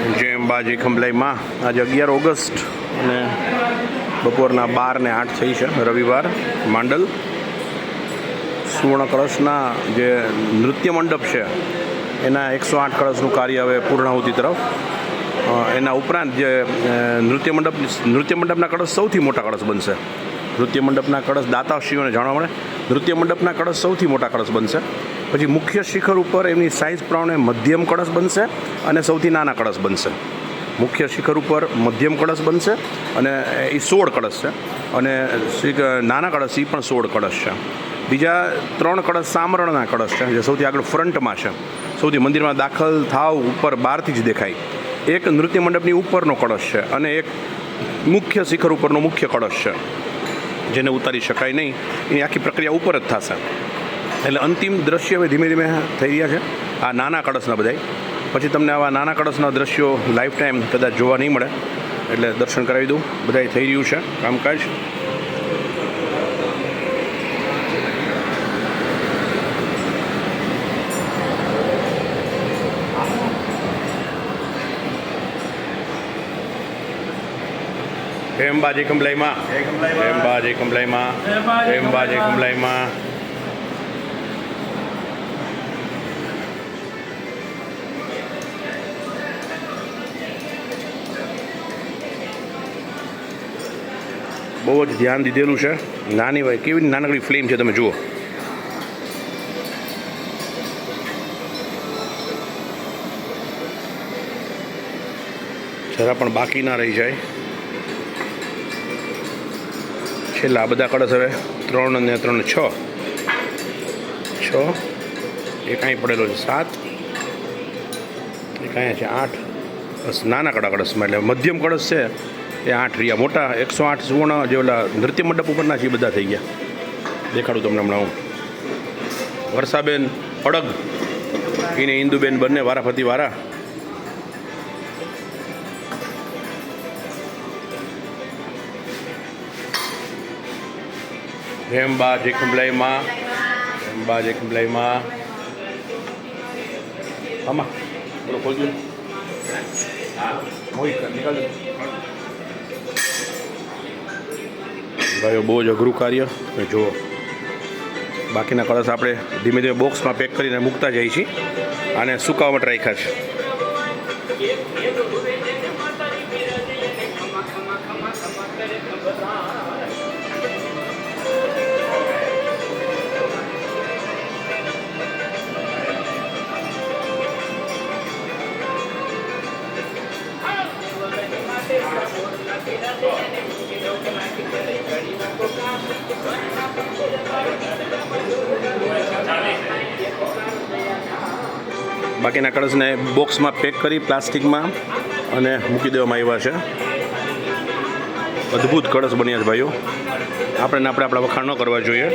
જય અંબાજી ખંભલાઈમાં આજે 11 ઓગસ્ટ અને બપોરના 12:08 થઈ છે રવિવાર માંડલ સુવર્ણ કળશના જે નૃત્ય મંડપ છે એના 108 કળશનું કાર્ય હવે પૂર્ણાહુતિ તરફ એના ઉપરાંત જે નૃત્ય મંડપના કળશ સૌથી મોટા કળશ બનશે નૃત્ય મંડપના કળશ દાતાશ્રીઓને જાણવા મળે નૃત્ય મંડપના કળશ સૌથી મોટા કળશ બનશે પછી મુખ્ય શિખર ઉપર એમની સાઇઝ પ્રમાણે મધ્યમ કળશ બનશે અને સૌથી નાના કળશ બનશે મુખ્ય શિખર ઉપર મધ્યમ કળશ બનશે અને એ 16 કળશ છે અને નાના કળશ એ પણ 16 કળશ છે બીજા 3 કળશ સામરણના કળશ છે જે સૌથી આગળ ફ્રન્ટમાં છે સૌથી મંદિરમાં દાખલ થાવ ઉપર બહારથી જ દેખાય એક નૃત્ય મંડપની ઉપરનો કળશ છે અને એક મુખ્ય શિખર ઉપરનો મુખ્ય કળશ છે જેને ઉતારી શકાય નહીં એની આખી પ્રક્રિયા ઉપર જ થશે એટલે અંતિમ દ્રશ્ય હવે ધીમે ધીમે થઈ રહ્યા છે આ નાના કળશના બધાય પછી તમને આવા નાના કળશના દ્રશ્યો લાઈફ ટાઈમ કદાચ જોવા નહીં મળે એટલે દર્શન કરાવી દઉં બધાય થઈ રહ્યું છે કામકાજ જય અંબાજી ખંભલાઈમાં જય અંબાજી ખંભલાઈમાં જય અંબાજી ખંભલાઈમાં બહુ જ ધ્યાન દીધેલું છે નાની હોય કેવી નાનકડી ફિલ્મ છે તમે જુઓ જરા પણ બાકી ના રહી જાય છેલ્લા બધા કળશ હવે 3 અને 3 6 એક અહીં પડેલો છે 7 એક અહીંયા છે 8 બસ નાના કળશમાં એટલે મધ્યમ કળશ છે એ 8 રહ્યા મોટા 108 સુવર્ણ જે ઓલા નૃત્ય મંડપ ઉપરના છે એ બધા થઈ ગયા દેખાડું તમને હમણાં હું વર્ષાબેન અડગ એને ઇન્દુબેન બંને વારાફરતી વારા જય અંબાજી ખંભલાઈમાં જય અંબાજી ખંભલાઈમાં આમાં બોલો ખોલજો ભાઈઓ બહુ જ અઘરું કાર્ય જુઓ બાકીના કળશ આપણે ધીમે ધીમે બોક્સમાં પેક કરીને મૂકતા જઈએ છીએ અને સુકાવા માટે રાખ્યા છે બાકીના કળશને બોક્સમાં પેક કરી પ્લાસ્ટિકમાં અને મૂકી દેવામાં આવ્યા છે અદ્ભુત કળશ બન્યા છે ભાઈઓ આપણે આપણા વખાણ ન કરવા જોઈએ